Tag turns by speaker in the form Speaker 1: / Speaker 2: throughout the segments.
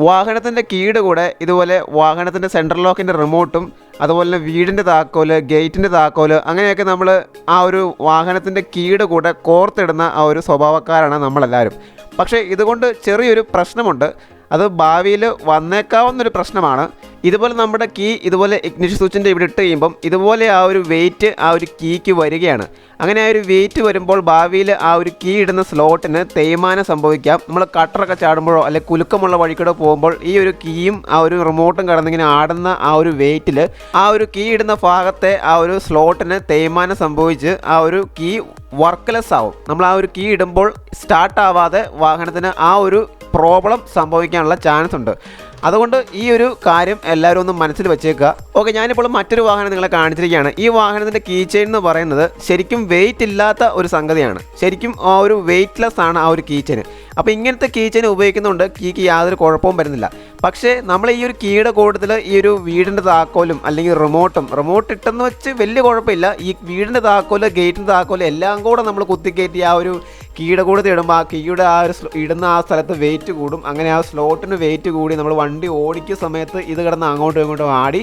Speaker 1: വാഹനത്തിൻ്റെ കീയുടെ കൂടെ ഇതുപോലെ വാഹനത്തിൻ്റെ സെൻട്രൽ ലോക്കിൻ്റെ റിമോട്ടും അതുപോലെ തന്നെ വീടിൻ്റെ താക്കോല്, ഗേറ്റിൻ്റെ താക്കോല്, അങ്ങനെയൊക്കെ നമ്മൾ ആ ഒരു വാഹനത്തിൻ്റെ കീയുടെ കൂടെ കോർത്തിടുന്ന ആ ഒരു സ്വഭാവക്കാരാണ് നമ്മളെല്ലാവരും. പക്ഷേ ഇതുകൊണ്ട് ചെറിയൊരു പ്രശ്നമുണ്ട്. അത് ഭാവിയിൽ വന്നേക്കാവുന്നൊരു പ്രശ്നമാണ്. ഇതുപോലെ നമ്മുടെ കീ ഇതുപോലെ ഇഗ്നിഷൻ സ്വിച്ചിൻ്റെ ഇവിടെ ഇട്ട് കഴിയുമ്പം ഇതുപോലെ ആ ഒരു വെയിറ്റ് ആ ഒരു കീക്ക് വരികയാണ്. അങ്ങനെ ആ ഒരു വെയിറ്റ് വരുമ്പോൾ ഭാവിയിൽ ആ ഒരു കീ ഇടുന്ന സ്ലോട്ടിന് തേയ്മാനം സംഭവിക്കാം. നമ്മൾ കട്ടറൊക്കെ ചാടുമ്പോഴോ അല്ലെങ്കിൽ കുലുക്കമുള്ള വഴിക്കൂടെ പോകുമ്പോൾ ഈ ഒരു കീയും ആ ഒരു റിമോട്ടും കടന്നിങ്ങനെ ആടുന്ന ആ ഒരു വെയിറ്റിൽ ആ ഒരു കീ ഇടുന്ന ഭാഗത്തെ ആ ഒരു സ്ലോട്ടിന് തേയ്മാനം സംഭവിച്ച് ആ ഒരു കീ വർക്ക്ലെസ് ആവും. നമ്മൾ ആ ഒരു കീ ഇടുമ്പോൾ സ്റ്റാർട്ട് ആവാതെ വാഹനത്തിന് ആ ഒരു പ്രോബ്ലം സംഭവിക്കാനുള്ള ചാൻസ് ഉണ്ട്. അതുകൊണ്ട് ഈ ഒരു കാര്യം എല്ലാവരും ഒന്ന് മനസ്സിൽ വെച്ചേക്കുക. ഓക്കെ, ഞാനിപ്പോൾ മറ്റൊരു വാഹനം നിങ്ങളെ കാണിച്ചിരിക്കുകയാണ്. ഈ വാഹനത്തിൻ്റെ കീചെയിൻ എന്ന് പറയുന്നത് ശരിക്കും വെയിറ്റ് ഇല്ലാത്ത ഒരു സംഗതിയാണ്. ശരിക്കും ആ ഒരു വെയിറ്റ്ലെസ് ആണ് ആ ഒരു കീചെയിൻ. അപ്പോൾ ഇങ്ങനത്തെ കീചെയിൻ ഉപയോഗിക്കുന്നുണ്ട് കീക്ക് യാതൊരു കുഴപ്പവും വരുന്നില്ല. പക്ഷേ നമ്മൾ ഈ ഒരു കീയുടെ കൂട്ടത്തിൽ ഈ ഒരു വീടിൻ്റെ താക്കോലും അല്ലെങ്കിൽ റിമോട്ട് ഇട്ടെന്ന് വെച്ച് വലിയ കുഴപ്പമില്ല. ഈ വീടിൻ്റെ താക്കോല്, ഗേറ്റിൻ്റെ താക്കോല് എല്ലാം കൂടെ നമ്മൾ കുത്തിക്കയറ്റി ആ ഒരു കീയുടെ കൂടെ ഇടുമ്പോൾ ആ കീയുടെ ആ ഒരു ഇടുന്ന ആ സ്ഥലത്ത് വെയിറ്റ് കൂടും. അങ്ങനെ ആ സ്ലോട്ടിന് വെയിറ്റ് കൂടി നമ്മൾ വണ്ടി ഓടിക്കുന്ന സമയത്ത് ഇത് കിടന്ന് അങ്ങോട്ടും ഇങ്ങോട്ടും ആടി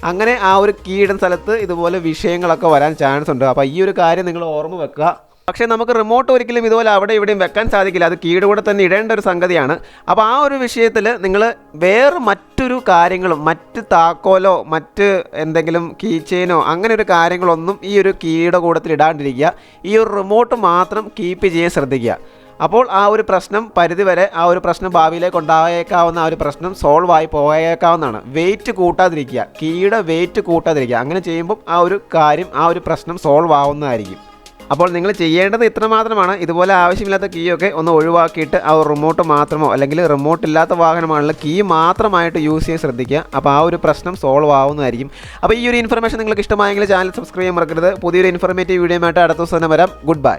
Speaker 1: അങ്ങനെ ആ ഒരു കീ ഇടുന്ന സ്ഥലത്ത് ഇതുപോലെ വിഷയങ്ങളൊക്കെ വരാൻ ചാൻസ് ഉണ്ട്. അപ്പോൾ ഈ ഒരു കാര്യം നിങ്ങൾ ഓർമ്മ വെക്കുക. പക്ഷേ നമുക്ക് റിമോട്ട് ഒരിക്കലും ഇതുപോലെ അവിടെ ഇവിടെയും വെക്കാൻ സാധിക്കില്ല. അത് കീയുടെ കൂടെ തന്നെ ഇടേണ്ട ഒരു സംഗതിയാണ്. അപ്പോൾ ആ ഒരു വിഷയത്തിൽ നിങ്ങൾ വേറെ മറ്റൊരു കാര്യങ്ങളും മറ്റ് താക്കോലോ മറ്റ് എന്തെങ്കിലും കീചെയിനോ അങ്ങനെ ഒരു കാര്യങ്ങളൊന്നും ഈ ഒരു കീയുടെ കൂട്ടത്തിൽ ഇടാണ്ടിരിക്കുക. ഈ ഒരു റിമോട്ട് മാത്രം കീപ്പ് ചെയ്യാൻ ശ്രദ്ധിക്കുക. അപ്പോൾ ആ ഒരു പ്രശ്നം പരിധിവരെ ആ ഒരു പ്രശ്നം ഭാവിയിലേക്ക് ഉണ്ടായേക്കാവുന്ന ആ ഒരു പ്രശ്നം സോൾവ് ആയി പോയേക്കാവുന്നതാണ്. വെയിറ്റ് കൂട്ടാതിരിക്കുക, കീയുടെ വെയിറ്റ് കൂട്ടാതിരിക്കുക. അങ്ങനെ ചെയ്യുമ്പം ആ ഒരു കാര്യം ആ ഒരു പ്രശ്നം സോൾവ് ആവുന്നതായിരിക്കും. അപ്പോൾ നിങ്ങൾ ചെയ്യേണ്ടത് ഇത്ര മാത്രമാണ്. ഇതുപോലെ ആവശ്യമില്ലാത്ത കീയൊക്കെ ഒന്ന് ഒഴിവാക്കിയിട്ട് ആ ഒരു റിമോട്ട് മാത്രമോ അല്ലെങ്കിൽ റിമോട്ട് ഇല്ലാത്ത വാഹനമാണല്ലോ കീ മാത്രമായിട്ട് യൂസ് ചെയ്യാൻ ശ്രദ്ധിക്കുക. അപ്പോൾ ആ ഒരു പ്രശ്നം സോൾവ് ആവുന്നതായിരിക്കും. അപ്പോൾ ഈ ഒരു ഇൻഫർമേഷൻ നിങ്ങൾക്ക് ഇഷ്ടമായെങ്കിൽ ചാനൽ സബ്സ്ക്രൈബ് ചെയ്യാൻ മറക്കരുത്. പുതിയൊരു ഇൻഫർമേറ്റീവ് വീഡിയോ ആയിട്ട് അടുത്ത ദിവസം തന്നെ വരാം. Good bye.